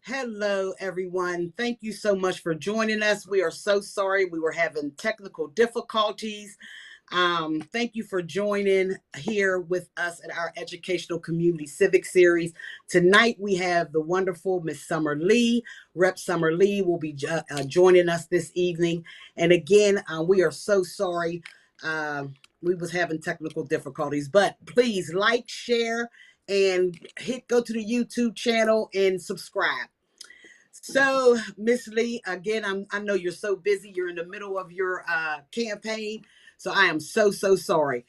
Hello, everyone. Thank you so much for joining us. We are so sorry we were having technical difficulties. Thank you for joining here with us at our Educational Community Civic Series. Tonight we have the wonderful Miss Summer Lee. Rep. Summer Lee will be joining us this evening. And again, we are so sorry we was having technical difficulties, but please like, share, and go to the YouTube channel and subscribe. So, Miss Lee, again, I know you're so busy. You're in the middle of your campaign. So I am so sorry.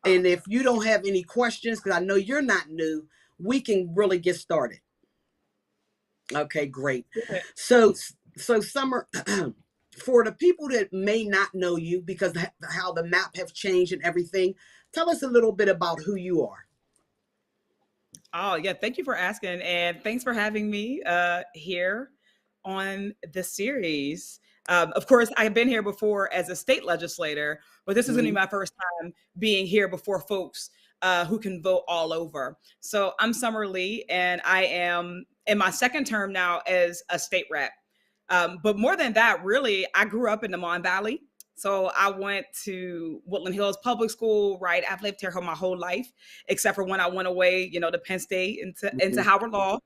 And if you don't have any questions, because I know you're not new, we can really get started. Okay, great. So Summer, for the people that may not know you because how the map have changed and everything, tell us a little bit about who you are. Oh, yeah. Thank you for asking. And thanks for having me here on the series. Of course, I've been here before as a state legislator, but this is going to be my first time being here before folks who can vote all over. So I'm Summer Lee, and I am in my second term now as a state rep. But more than that, really, I grew up in the Mon Valley. So I went to Woodland Hills Public School, right? I've lived here my whole life, except for when I went away, to Penn State into Howard Law.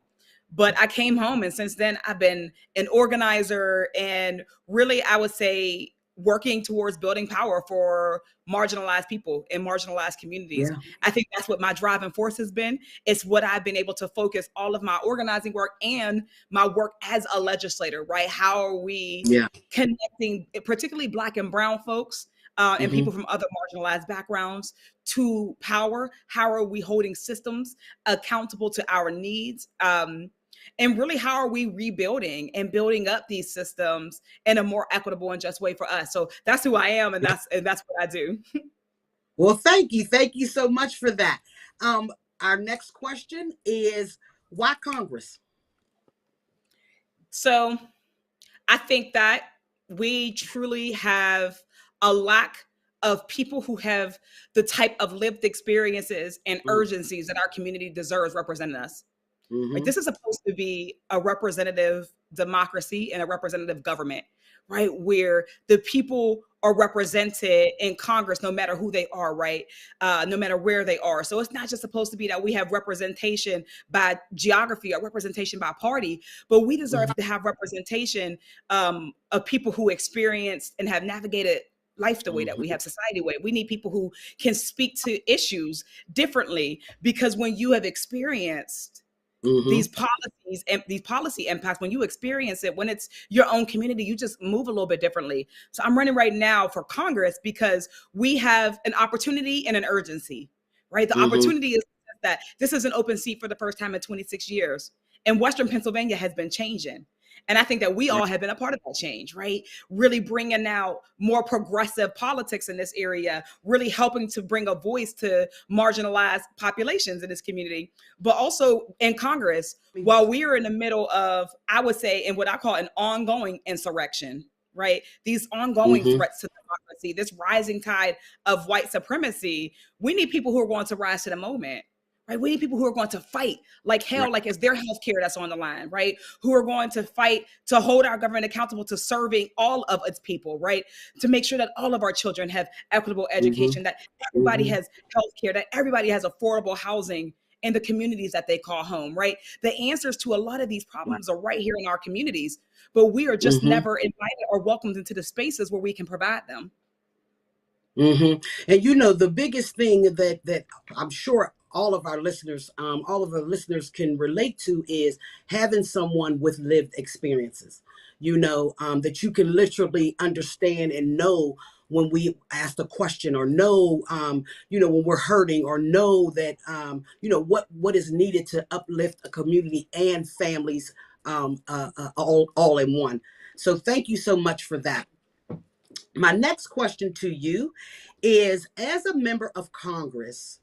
But I came home, and since then I've been an organizer and really, I would say, working towards building power for marginalized people in marginalized communities. Yeah. I think that's what my driving force has been. It's what I've been able to focus all of my organizing work and my work as a legislator, right? How are we connecting, particularly Black and brown folks and people from other marginalized backgrounds to power? How are we holding systems accountable to our needs? And really, how are we rebuilding and building up these systems in a more equitable and just way for us? So that's who I am, and that's what I do. Well, thank you so much for that. Our next question is, why Congress? So I think that we truly have a lack of people who have the type of lived experiences and urgencies that our community deserves representing us. Right? This is supposed to be a representative democracy and a representative government, right? Where the people are represented in Congress, no matter who they are, right? No matter where they are. So it's not just supposed to be that we have representation by geography or representation by party, but we deserve to have representation of people who experienced and have navigated life the way that we have, society way. We need people who can speak to issues differently, because when you have experienced these policies and these policy impacts, when you experience it, when it's your own community, you just move a little bit differently. So I'm running right now for Congress because we have an opportunity and an urgency, right? The opportunity is that this is an open seat for the first time in 26 years. And Western Pennsylvania has been changing. And I think that we all have been a part of that change, right? Really bringing out more progressive politics in this area, really helping to bring a voice to marginalized populations in this community. But also in Congress, while we are in the middle of, I would say, in what I call an ongoing insurrection, right? These ongoing threats to democracy, this rising tide of white supremacy, we need people who are going to rise to the moment. Right? We need people who are going to fight like hell, like it's their healthcare that's on the line, right? Who are going to fight to hold our government accountable to serving all of its people, right? To make sure that all of our children have equitable education, that everybody has healthcare, that everybody has affordable housing in the communities that they call home, right? The answers to a lot of these problems are right here in our communities, but we are just never invited or welcomed into the spaces where we can provide them. And the biggest thing that I'm sure all of our listeners can relate to is having someone with lived experiences, that you can literally understand and know when we ask a question, or know, when we're hurting, or know that, what is needed to uplift a community and families all in one. So thank you so much for that. My next question to you is, as a member of Congress,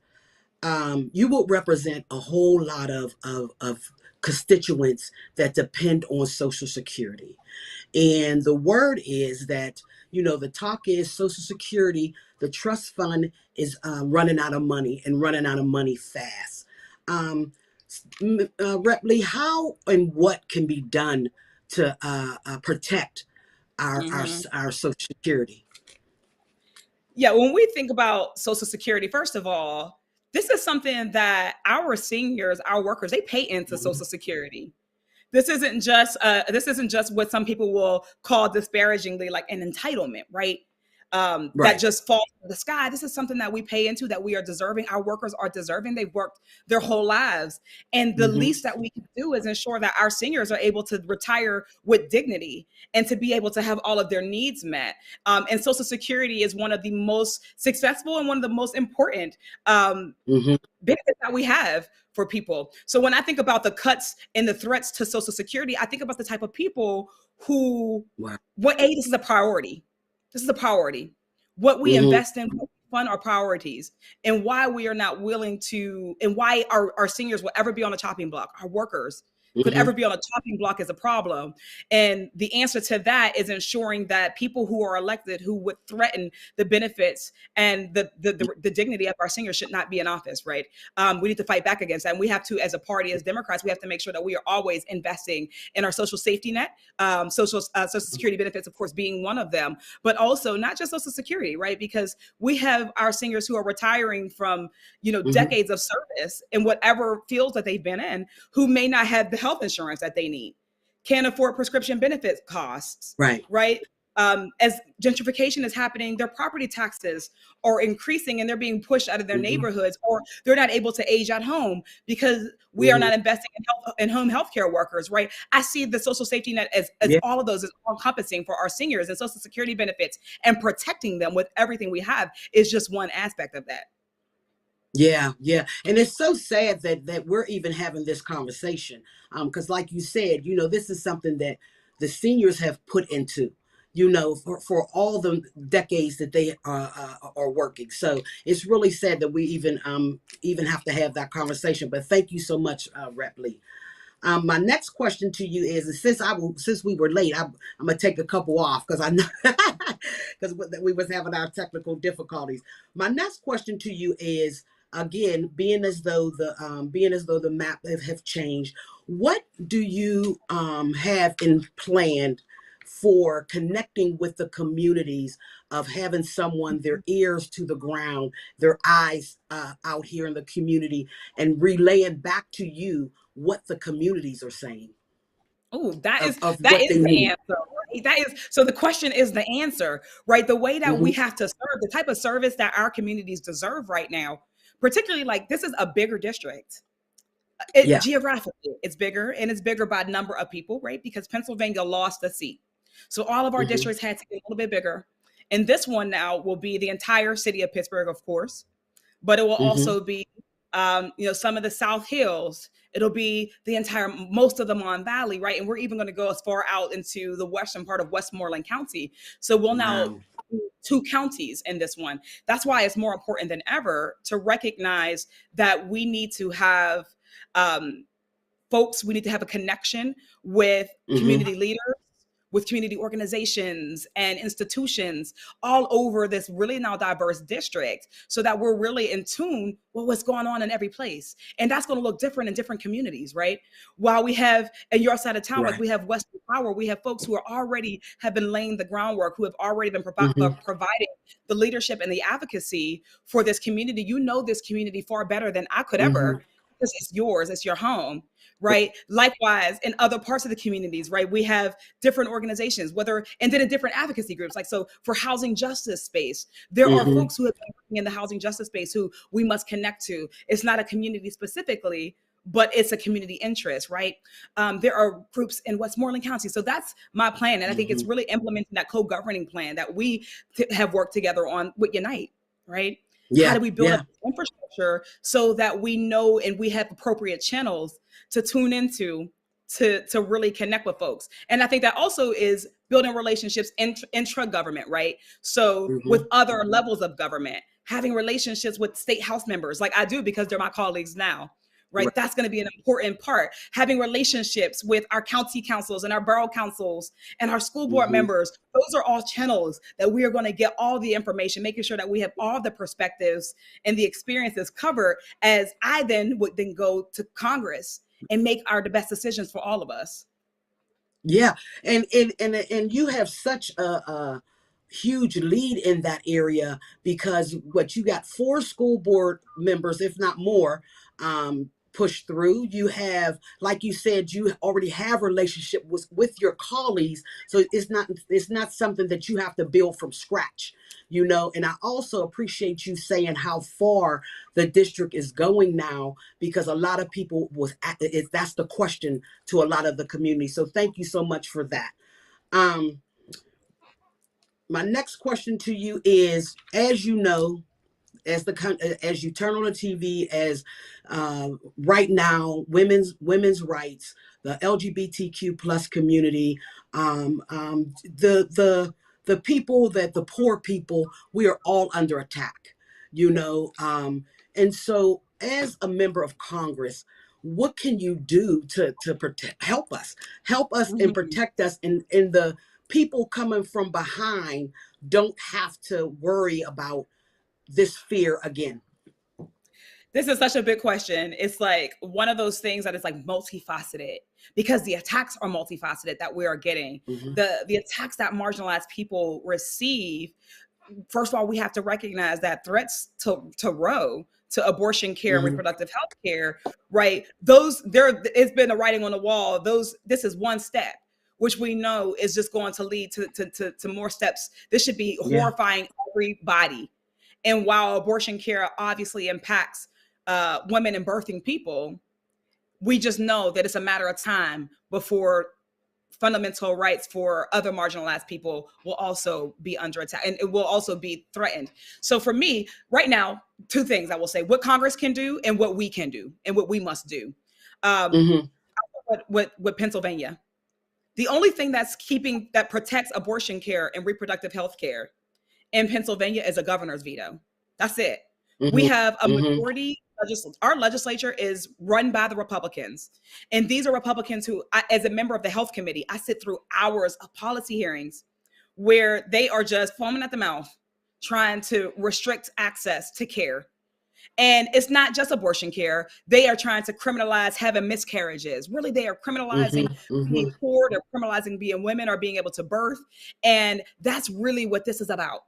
you will represent a whole lot of constituents that depend on Social Security. And the word is that, the talk is Social Security, the trust fund is running out of money, and running out of money fast. Rep Lee, how and what can be done to protect our, our Mhm. our Social Security? Yeah, when we think about Social Security, first of all, this is something that our seniors, our workers, they pay into Mhm. Social Security. This isn't just what some people will call disparagingly like an entitlement, right? That Right. just falls from the sky. This is something that we pay into, that we are deserving. Our workers are deserving. They've worked their whole lives, and the Hmm. least that we can do is ensure that our seniors are able to retire with dignity and to be able to have all of their needs met. And Social Security is one of the most successful and one of the most important Hmm. benefits that we have for people. So when I think about the cuts and the threats to Social Security, I think about the type of people who, Wow. this is a priority. This is a priority. What we Hmm. invest in, what we fund our priorities, and why we are not willing to, and why our seniors will ever be on a chopping block, our workers could Hmm. ever be on a chopping block is a problem. And the answer to that is ensuring that people who are elected who would threaten the benefits and the dignity of our seniors should not be in office, right? We need to fight back against that. And we have to, as a party, as Democrats, we have to make sure that we are always investing in our social safety net, social security benefits, of course, being one of them, but also not just Social Security, right? Because we have our seniors who are retiring from, Hmm. decades of service in whatever fields that they've been in, who may not have the health insurance that they need, can't afford prescription benefit costs, Right. right? As gentrification is happening, their property taxes are increasing and they're being pushed out of their Hmm. neighborhoods, or they're not able to age at home because we are Hmm. not investing in home healthcare workers, right? I see the social safety net as Yeah. all of those, as all encompassing for our seniors, and Social Security benefits and protecting them with everything we have is just one aspect of that. Yeah, yeah, and it's so sad that we're even having this conversation, because like you said, this is something that the seniors have put into, for all the decades that they are working. So it's really sad that we even have to have that conversation. But thank you so much, Rep Lee. My next question to you is, since we were late, I'm gonna take a couple off because I know because we was having our technical difficulties. My next question to you is, again, being as though the map have changed, what do you have in planned for connecting with the communities, of having someone, their ears to the ground, their eyes out here in the community, and relaying back to you what the communities are saying Oh, that is of that what they is the need? answer. Right? That is, so the question is the answer, right? The way that Hmm. we have to serve, the type of service that our communities deserve right now, particularly like this is a bigger district. It Yeah. geographically, it's bigger, and it's bigger by number of people, right? Because Pennsylvania lost a seat. So all of our Hmm. districts had to get a little bit bigger. And this one now will be the entire city of Pittsburgh, of course, but it will Hmm. also be some of the South Hills. It'll be the entire, most of the Mon Valley, right? And we're even going to go as far out into the western part of Westmoreland County. So we'll now Wow. do two counties in this one. That's why it's more important than ever to recognize that we need to have um, folks, we need to have a connection with Hmm. community leaders, with community organizations and institutions all over this really now diverse district, so that we're really in tune with what's going on in every place. And that's going to look different in different communities, right? While we have in your side of town, like Right. we have Western Power, we have folks who are already have been laying the groundwork, who have already been Hmm. providing the leadership and the advocacy for this community. You know this community far better than I could Hmm. ever, because it's yours, it's your home, right? Likewise, in other parts of the communities, right? We have different organizations, and then in different advocacy groups. Like, so for housing justice space, there are Hmm. folks who have been working in the housing justice space who we must connect to. It's not a community specifically, but it's a community interest, right? There are groups in Westmoreland County. So that's my plan. And I think it's Hmm. really implementing that co-governing plan that we have worked together on with Unite, right? How Yeah. do we build up Yeah. infrastructure so that we know and we have appropriate channels to tune into, to really connect with folks? And I think that also is building relationships intra-government, right? So Hmm. with other levels of government, having relationships with state house members, like I do because they're my colleagues now, right? That's going to be an important part. Having relationships with our county councils and our borough councils and our school board members, those are all channels that we are going to get all the information, making sure that we have all the perspectives and the experiences covered, as I then would then go to Congress and make the best decisions for all of us. Yeah, and you have such a huge lead in that area, because what you got 4 school board members, if not more, pushed through. You have, like you said, you already have relationship with your colleagues, so it's not something that you have to build from scratch, you know. And I also appreciate you saying how far the district is going now, because a lot of people that's the question to a lot of the community. So thank you so much for that. My next question to you is, as you know, as you turn on the TV, as right now, women's rights, the LGBTQ plus community, the people, that the poor people, we are all under attack, you know. And so, as a member of Congress, what can you do to help us and protect us, and the people coming from behind don't have to worry about this fear again? This is such a big question. It's like one of those things that is like multifaceted, because the attacks are multifaceted that we are getting. The attacks that marginalized people receive, first of all, we have to recognize that threats to Roe, to abortion care and reproductive health care, right? It's been a writing on the wall. This is one step, which we know is just going to lead to more steps. This should be horrifying everybody. And while abortion care obviously impacts women and birthing people, we just know that it's a matter of time before fundamental rights for other marginalized people will also be under attack, and it will also be threatened. So for me, right now, 2 things I will say: what Congress can do and what we can do and what we must do. With Pennsylvania, the only thing that protects abortion care and reproductive health care in Pennsylvania is a governor's veto. That's it. We have a majority. Our legislature is run by the Republicans. And these are Republicans who, as a member of the health committee, I sit through hours of policy hearings where they are just foaming at the mouth, trying to restrict access to care. And it's not just abortion care. They are trying to criminalize having miscarriages. Really, they are criminalizing being poor. They're criminalizing being women or being able to birth. And that's really what this is about.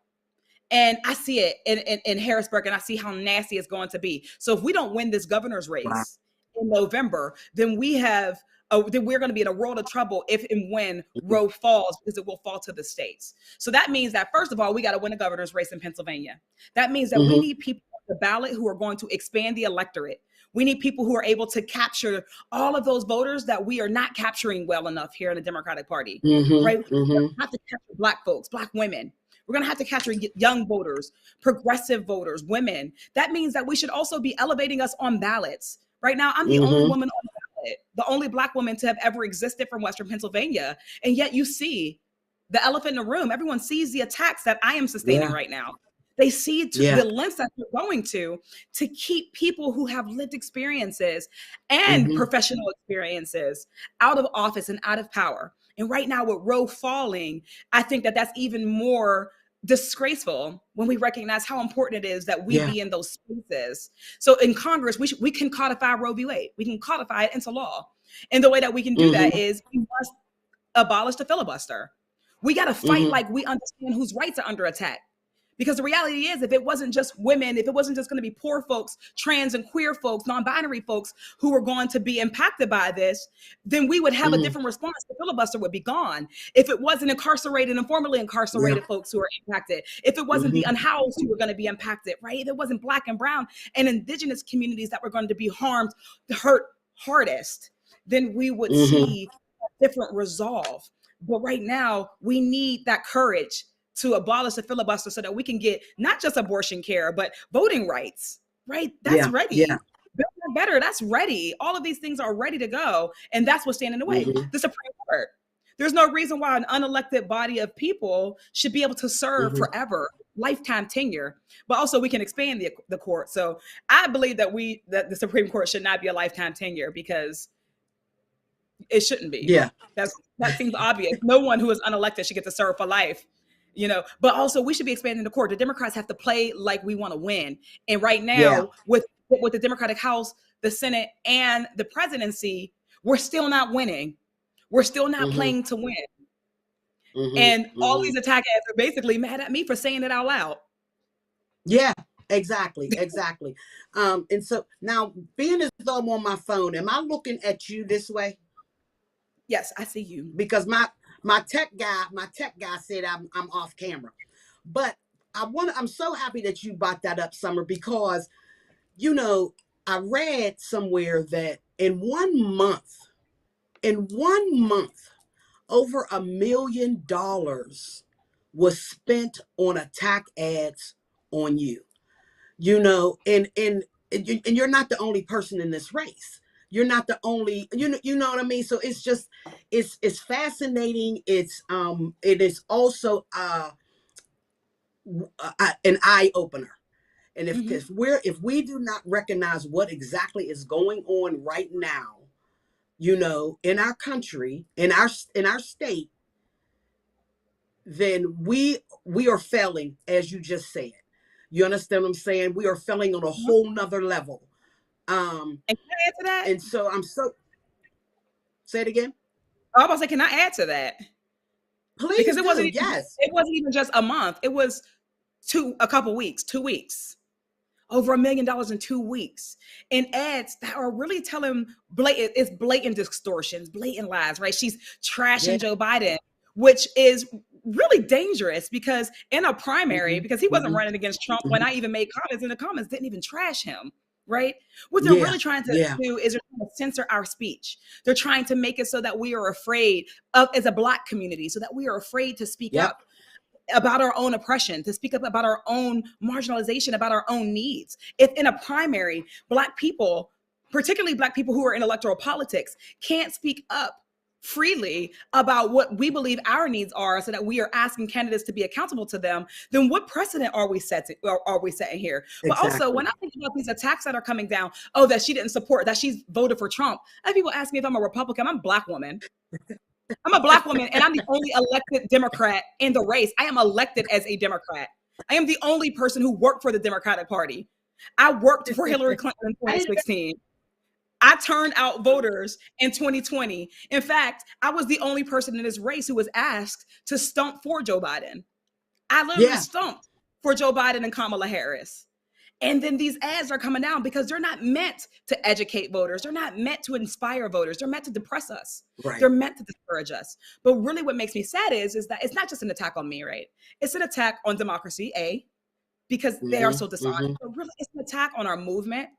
And I see it in Harrisburg, and I see how nasty it's going to be. So if we don't win this governor's race in November, then we're going to be in a world of trouble if and when Roe falls, because it will fall to the states. So that means that, first of all, we got to win a governor's race in Pennsylvania. That means that we need people on the ballot who are going to expand the electorate. We need people who are able to capture all of those voters that we are not capturing well enough here in the Democratic Party, right? We have to capture Black folks, Black women. We're going to have to capture young voters, progressive voters, women. That means that we should also be elevating us on ballots. Right now, I'm the only woman on the ballot, the only Black woman to have ever existed from Western Pennsylvania. And yet you see the elephant in the room. Everyone sees the attacks that I am sustaining right now. They see the lengths that we're going to keep people who have lived experiences and professional experiences out of office and out of power. And right now with Roe falling, I think that that's even more disgraceful when we recognize how important it is that we be in those spaces. So in Congress, we can codify Roe v. Wade. We can codify it into law. And the way that we can do that is we must abolish the filibuster. We got to fight like we understand whose rights are under attack. Because the reality is, if it wasn't just women, if it wasn't just going to be poor folks, trans and queer folks, non-binary folks who were going to be impacted by this, then we would have a different response. The filibuster would be gone. If it wasn't incarcerated and formerly incarcerated folks who are impacted, if it wasn't the unhoused who were going to be impacted, right? If it wasn't Black and brown and indigenous communities that were going to be hurt hardest, then we would see a different resolve. But right now, we need that courage to abolish the filibuster so that we can get not just abortion care, but voting rights, right? That's ready. Building better, that's ready. All of these things are ready to go. And that's what's standing in the way. The Supreme Court. There's no reason why an unelected body of people should be able to serve forever lifetime tenure, but also we can expand the court. So I believe that the Supreme Court should not be a lifetime tenure, because it shouldn't be. Yeah. That seems obvious. No one who is unelected should get to serve for life, but also we should be expanding the court. The Democrats have to play like we want to win. And right Yeah. now, with the Democratic House, the Senate, and the presidency, we're still not winning. We're still not playing to win. And all these attack ads are basically mad at me for saying it out loud. Yeah, exactly. And so now, being as though I'm on my phone, am I looking at you this way? Yes, I see you. Because my tech guy said I'm off camera. But I'm so happy that you brought that up, Summer, because I read somewhere that in 1 month, over $1 million was spent on attack ads on you. And you're not the only person in this race. You're not the only, you know what I mean? So it's just, it's fascinating. It is also an eye opener. And if we do not recognize what exactly is going on right now, in our country, in our state, then we are failing, as you just said. You understand what I'm saying? We are failing on a whole nother level. And can I add to that? And so say it again. I was about to say, can I add to that? Please, because it do. wasn't Yes. It wasn't even just a month. It was 2 weeks. Over $1 million in 2 weeks, and ads that are really telling blatant distortions, blatant lies, right? She's trashing Joe Biden, which is really dangerous, because in a primary, because he wasn't running against Trump when I even made comments, and the comments didn't even trash him, right? What they're really trying to do is they're trying to censor our speech. They're trying to make it so that we are afraid of, as a Black community, so that we are afraid to speak up about our own oppression, to speak up about our own marginalization, about our own needs. If in a primary, Black people, particularly Black people who are in electoral politics, can't speak up freely about what we believe our needs are, so that we are asking candidates to be accountable to them, then what precedent are we setting here? Exactly. But also, when I think about these attacks that are coming down, that she didn't support, that she's voted for Trump. I have people ask me if I'm a Republican. I'm a Black woman. I'm a Black woman, and I'm the only elected Democrat in the race. I am elected as a Democrat. I am the only person who worked for the Democratic Party. I worked for Hillary Clinton in 2016. I turned out voters in 2020. In fact, I was the only person in this race who was asked to stump for Joe Biden. I literally stumped for Joe Biden and Kamala Harris. And then these ads are coming down because they're not meant to educate voters. They're not meant to inspire voters. They're meant to depress us. Right. They're meant to discourage us. But really what makes me sad is that it's not just an attack on me, right? It's an attack on democracy, because they are so dishonest. But really it's an attack on our movement,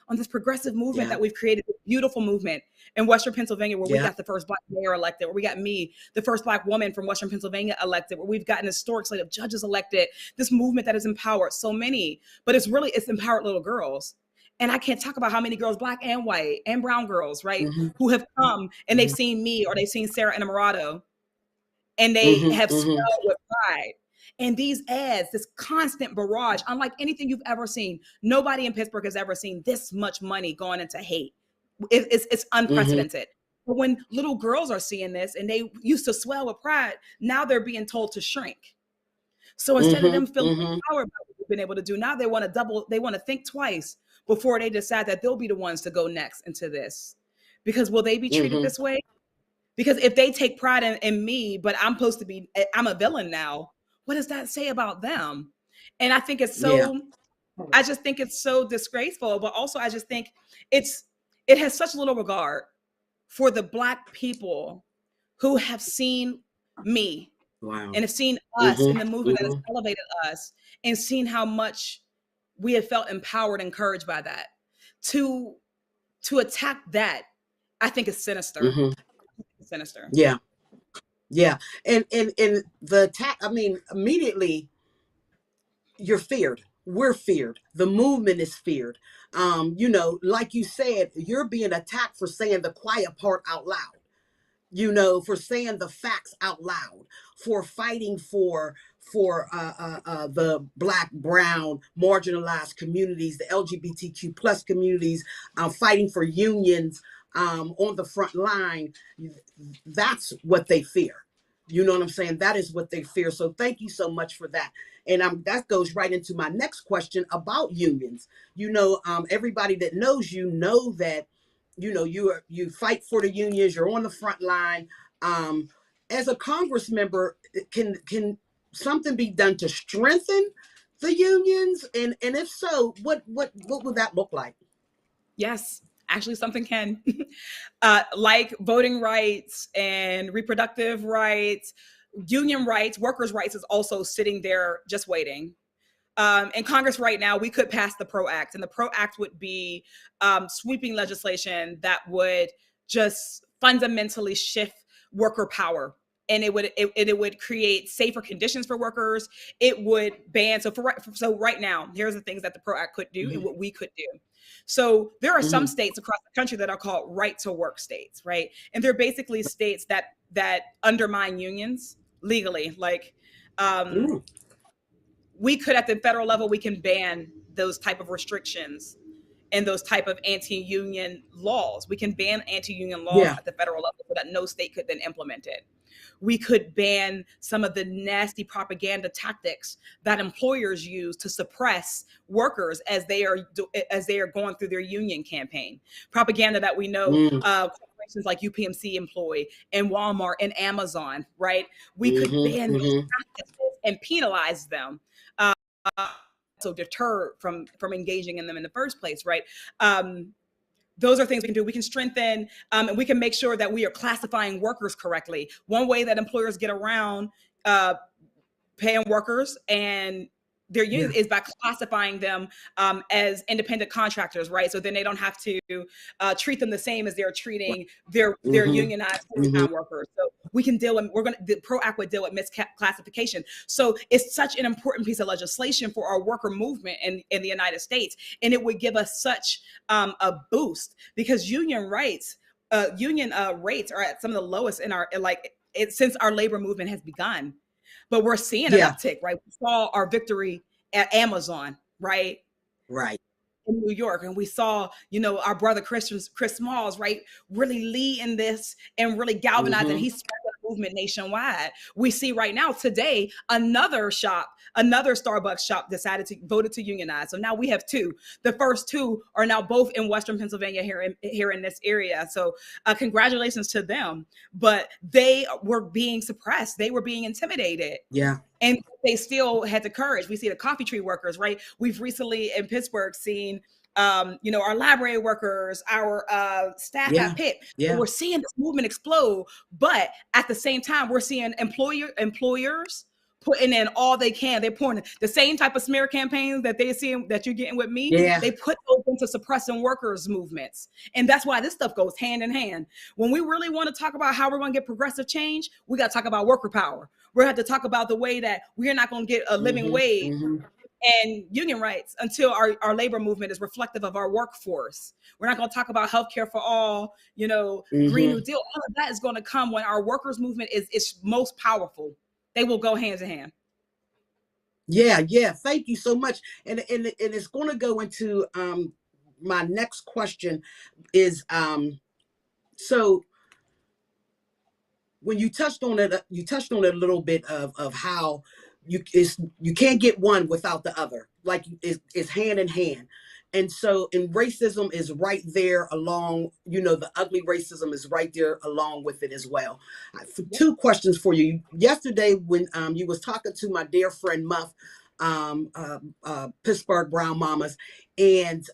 on this progressive movement that we've created, a beautiful movement in Western Pennsylvania, where we got the first Black mayor elected, where we got me, the first Black woman from Western Pennsylvania elected, where we've gotten a historic slate of judges elected, this movement that has empowered so many, but it's empowered little girls. And I can't talk about how many girls, Black and white and brown girls, right, who have come and they've seen me, or they've seen Sarah Innamorato, and they have swelled with pride. And these ads, this constant barrage, unlike anything you've ever seen, nobody in Pittsburgh has ever seen this much money going into hate. It's unprecedented. But when little girls are seeing this and they used to swell with pride, now they're being told to shrink. So instead of them feeling empowered by what they've been able to do, now they want to think twice before they decide that they'll be the ones to go next into this. Because will they be treated this way? Because if they take pride in me, but I'm a villain now, what does that say about them? And I think it's so, I just think it's so disgraceful, but also I just think it has such little regard for the Black people who have seen me and have seen us in the movement that has elevated us, and seen how much we have felt empowered and encouraged by that. To attack that, I think is sinister. Sinister. Yeah. And the attack, I mean, immediately you're feared. We're feared. The movement is feared. Like you said, you're being attacked for saying the quiet part out loud, for saying the facts out loud, for fighting for for the Black, brown, marginalized communities, the LGBTQ plus communities, fighting for unions on the front line. That's what they fear. You know what I'm saying? That is what they fear. So thank you so much for that. And that goes right into my next question about unions. Everybody that knows you know that, you fight for the unions. You're on the front line. As a Congress member, can something be done to strengthen the unions? And if so, what would that look like? Yes, actually, something can. Like voting rights and reproductive rights, union rights, workers' rights is also sitting there just waiting. In Congress right now, we could pass the PRO Act, and the PRO Act would be sweeping legislation that would just fundamentally shift worker power. And it would create safer conditions for workers. It would ban. So right now, here's the things that the PRO Act could do and what we could do. So there are some states across the country that are called right to work states, right? And they're basically states that undermine unions legally. Like we could, at the federal level, we can ban those type of restrictions and those type of anti-union laws. We can ban anti-union laws at the federal level so that no state could then implement it. We could ban some of the nasty propaganda tactics that employers use to suppress workers as they are going through their union campaign. Propaganda that we know corporations like UPMC employ, and Walmart and Amazon, right? We could ban those practices and penalize them. So deter from engaging in them in the first place, right? Those are things we can do. We can strengthen, and we can make sure that we are classifying workers correctly. One way that employers get around paying workers and their unions is by classifying them as independent contractors, right? So then they don't have to treat them the same as they're treating their unionized full-time workers. So we can the PRO Act would deal with misclassification. So it's such an important piece of legislation for our worker movement in the United States. And it would give us such a boost because union rates are at some of the lowest in since our labor movement has begun. But we're seeing an uptick, right? We saw our victory at Amazon, right? Right. In New York. And we saw, our brother Chris Smalls, right, really lead in this and really galvanize, and he spread the movement nationwide. We see right now today, another Starbucks shop voted to unionize. So now we have two. The first two are now both in Western Pennsylvania here in this area. So congratulations to them. But they were being suppressed. They were being intimidated. Yeah. And they still had the courage. We see the coffee tree workers, right? We've recently in Pittsburgh seen, our library workers, our staff at Pitt. Yeah. So we're seeing this movement explode. But at the same time, we're seeing employers putting in all they can. They're pouring the same type of smear campaigns that they're seeing that you're getting with me. Yeah. They put those into suppressing workers' movements. And that's why this stuff goes hand in hand. When we really want to talk about how we're going to get progressive change, we got to talk about worker power. We're going to have to talk about the way that we're not going to get a living wage and union rights until our labor movement is reflective of our workforce. We're not going to talk about healthcare for all, Green New Deal. All of that is going to come when our workers' movement is most powerful. They will go hand in hand. Yeah. Thank you so much. And it's going to go into my next question is so when you touched on it a little bit of how you can't get one without the other, like it's hand in hand. And racism is right there along, the ugly racism is right there along with it as well. Two questions for you. Yesterday, when you was talking to my dear friend Muff, Pittsburgh Brown Mamas, and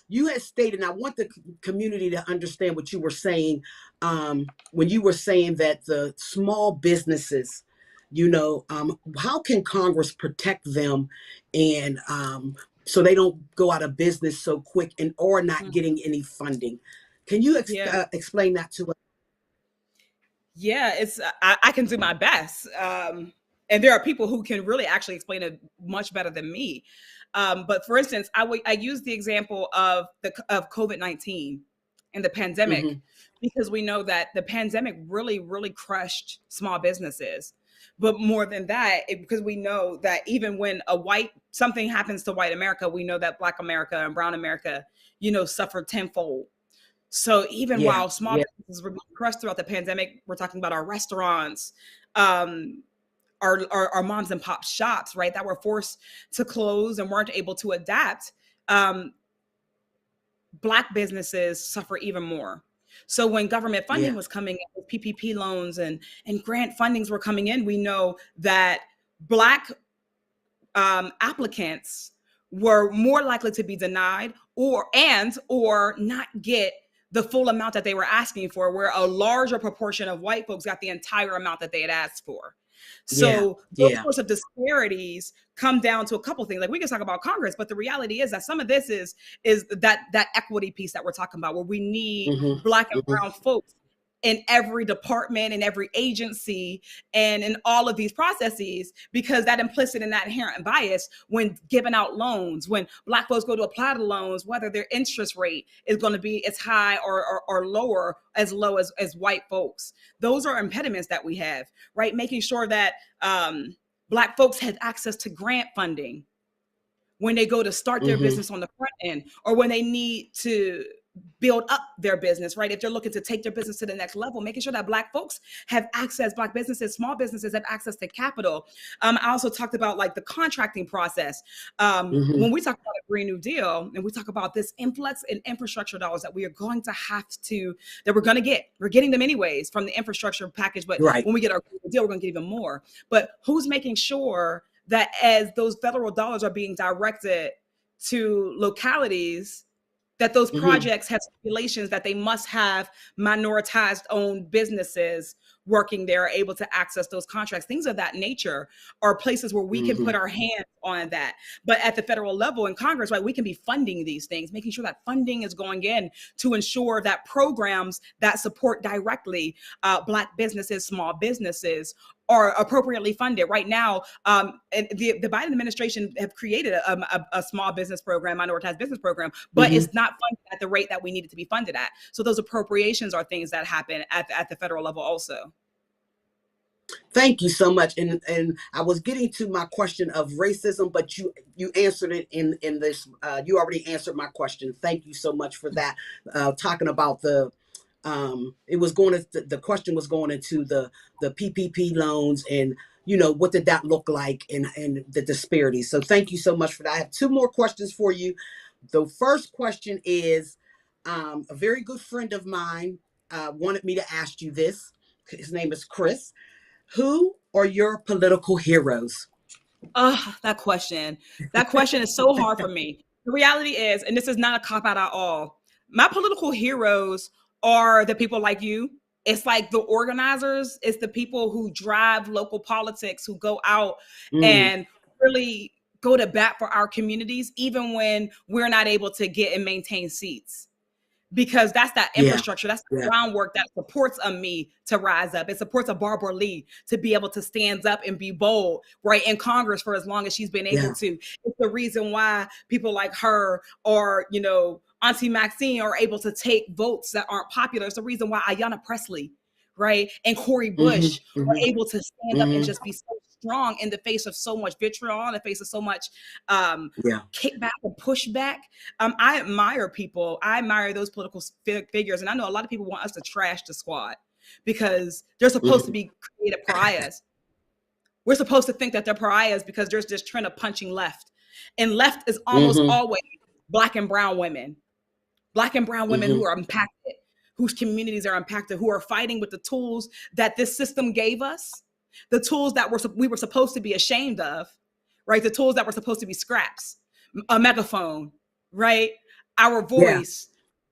you had stated, and I want the community to understand what you were saying when you were saying that the small businesses, how can Congress protect them and so they don't go out of business so quick or not getting any funding? Can you explain that to us? Yeah, it's I can do my best. And there are people who can really actually explain it much better than me. But for instance, I use the example of COVID-19 and the pandemic because we know that the pandemic really, really crushed small businesses. But more than that, because we know that even when something happens to white America, we know that Black America and Brown America, suffer tenfold. So even while small businesses were being crushed throughout the pandemic, we're talking about our restaurants, our moms and pop shops, right, that were forced to close and weren't able to adapt. Black businesses suffer even more. So when government funding was coming in, PPP loans and grant fundings were coming in, we know that Black applicants were more likely to be denied or not get the full amount that they were asking for, where a larger proportion of white folks got the entire amount that they had asked for. So those sorts of disparities come down to a couple things. Like, we can talk about Congress, but the reality is that some of this is that equity piece that we're talking about, where we need Black and brown folks in every department, in every agency, and in all of these processes, because that implicit and that inherent bias when giving out loans, when Black folks go to apply to loans, whether their interest rate is going to be as high or lower, as low as white folks. Those are impediments that we have, right? Making sure that Black folks have access to grant funding when they go to start their business on the front end, or when they need to build up their business, right? If they're looking to take their business to the next level, making sure that Black folks have access, Black businesses, small businesses have access to capital. I also talked about like the contracting process. When we talk about a Green New Deal and we talk about this influx in infrastructure dollars that we are going to that we're going to get, we're getting them anyways from the infrastructure package. But when we get our Green New Deal, we're going to get even more. But who's making sure that as those federal dollars are being directed to localities, that those projects have stipulations that they must have minoritized owned businesses working there, able to access those contracts? Things of that nature are places where we can put our hands on that. But at the federal level in Congress, right, we can be funding these things, making sure that funding is going in to ensure that programs that support directly Black businesses, small businesses, are appropriately funded. Right now, the Biden administration have created a small business program, minoritized business program, but it's not funded at the rate that we need it to be funded at. So those appropriations are things that happen at the federal level also. Thank you so much. And I was getting to my question of racism, but you answered it in this. You already answered my question. Thank you so much for that. Talking about the question was going into the PPP loans, and what did that look like, and the disparities. So thank you so much for that. I have two more questions for you. The first question is, a very good friend of mine wanted me to ask you this. His name is Chris. Who are your political heroes? That question is so hard for me. The reality is, and this is not a cop-out at all, my political heroes are the people like you. It's like the organizers. It's the people who drive local politics, who go out and really go to bat for our communities, even when we're not able to get and maintain seats. Because that's that infrastructure, that's the groundwork that supports a me to rise up. It supports a Barbara Lee to be able to stand up and be bold, right, in Congress for as long as she's been able to. It's the reason why people like her, or, Auntie Maxine, are able to take votes that aren't popular. It's the reason why Ayanna Pressley, right, and Cori Bush are able to stand up and just be so strong in the face of so much vitriol, in the face of so much kickback and pushback. I admire people. I admire those political figures. And I know a lot of people want us to trash the squad because they're supposed to be creative pariahs. We're supposed to think that they're pariahs because there's this trend of punching left. And left is almost always Black and brown women. Black and brown women who are impacted, whose communities are impacted, who are fighting with the tools that this system gave us, the tools that we were supposed to be ashamed of, right? The tools that were supposed to be scraps, a megaphone, right? Our voice,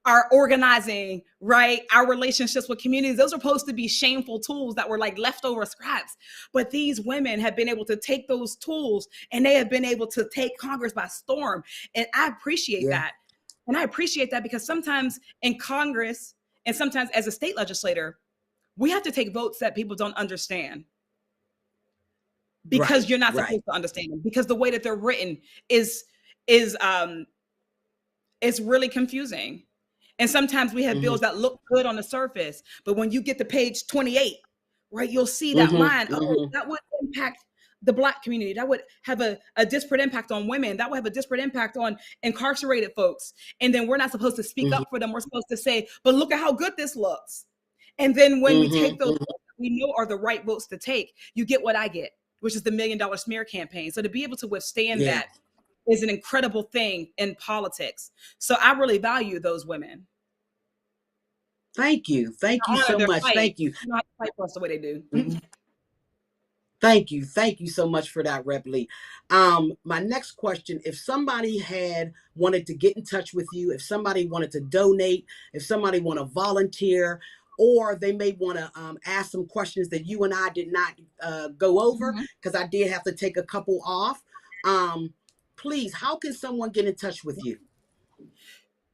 our organizing, right? Our relationships with communities, those are supposed to be shameful tools that were like leftover scraps. But these women have been able to take those tools and they have been able to take Congress by storm. And I appreciate that. And I appreciate that because sometimes in Congress and sometimes as a state legislator, we have to take votes that people don't understand. Because you're not supposed to understand them, because the way that they're written is really confusing. And sometimes we have bills that look good on the surface, but when you get to page 28, right? You'll see that line. Oh, that would impact the Black community. That would have a disparate impact on women. That would have a disparate impact on incarcerated folks. And then we're not supposed to speak up for them. We're supposed to say, but look at how good this looks. And then when we take those votes that we know are the right votes to take, you get what I get, which is the $1 million smear campaign. So to be able to withstand that is an incredible thing in politics. So I really value those women. Thank you. Thank you so much. Thank you. Fight for us the way they do. Thank you. Thank you so much for that, Rep. Lee. My next question, if somebody had wanted to get in touch with you, if somebody wanted to donate, if somebody want to volunteer, or they may want to ask some questions that you and I did not go over, because I did have to take a couple off. Please, how can someone get in touch with you?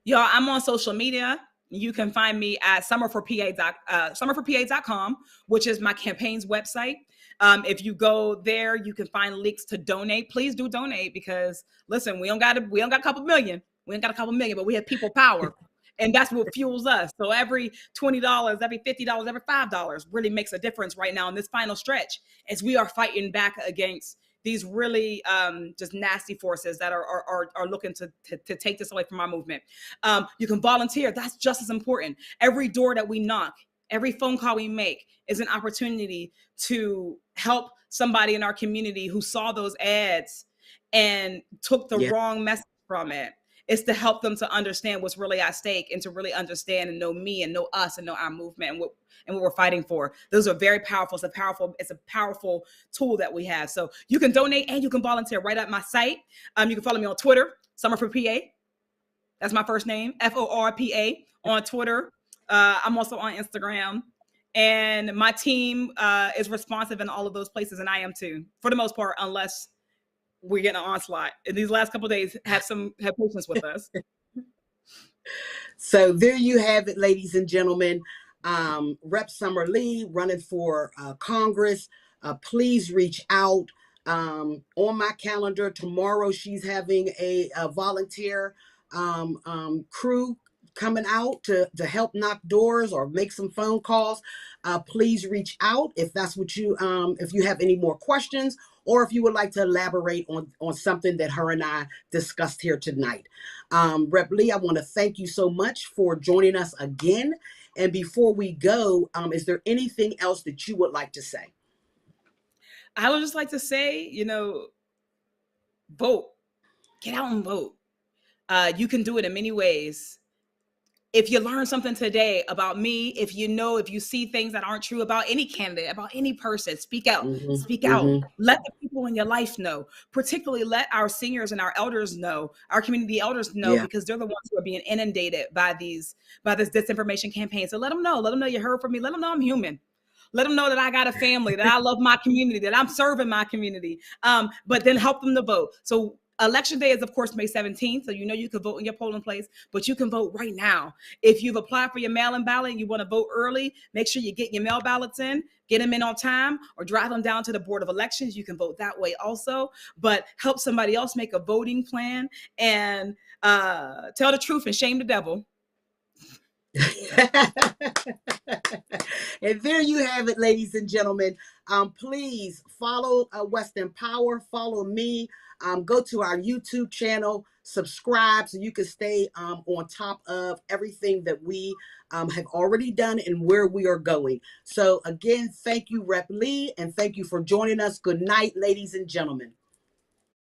Y'all, I'm on social media. You can find me at summerforpa.com, which is my campaign's website. If you go there, you can find links to donate. Please do donate, because listen, we don't got a couple million. We ain't got a couple million, but we have people power. And that's what fuels us. So every $20, every $50, every $5 really makes a difference right now in this final stretch, as we are fighting back against these really just nasty forces that are looking to take this away from our movement. You can volunteer. That's just as important. Every door that we knock, every phone call we make is an opportunity to help somebody in our community who saw those ads and took the wrong message from it. It's to help them to understand what's really at stake, and to really understand and know me and know us and know our movement and what we're fighting for. Those are very powerful. It's a powerful tool that we have. So you can donate and you can volunteer right at my site. You can follow me on Twitter, Summer for PA. That's my first name, FORPA on Twitter. I'm also on Instagram. And my team is responsive in all of those places, and I am too, for the most part, unless we're getting an onslaught. In these last couple of days, have patience with us. So there you have it, ladies and gentlemen. Rep. Summer Lee running for Congress. Please reach out. On my calendar tomorrow, she's having a volunteer crew coming out to help knock doors or make some phone calls. Please reach out if that's what you if you have any more questions, or if you would like to elaborate on something that her and I discussed here tonight. Rep. Lee, I want to thank you so much for joining us again. And before we go, is there anything else that you would like to say? I would just like to say, vote. Get out and vote. You can do it in many ways. If you learn something today about me, if you see things that aren't true about any candidate, about any person, speak out. Speak out. Let the people in your life know. Particularly let our seniors and our elders know, our community elders know, because they're the ones who are being inundated by this disinformation campaign. So let them know. Let them know you heard from me. Let them know I'm human. Let them know that I got a family, that I love my community, that I'm serving my community. But then help them to vote. So Election day is, of course, May 17th. So you can vote in your polling place, but you can vote right now. If you've applied for your mail-in ballot and you want to vote early, make sure you get your mail ballots in, get them in on time, or drive them down to the Board of Elections. You can vote that way also, but help somebody else make a voting plan and tell the truth and shame the devil. And there you have it, ladies and gentlemen. Please follow Western Power, follow me, go to our YouTube channel, subscribe so you can stay on top of everything that we have already done and where we are going. So again, thank you, Rep. Lee, and thank you for joining us. Good night, ladies and gentlemen.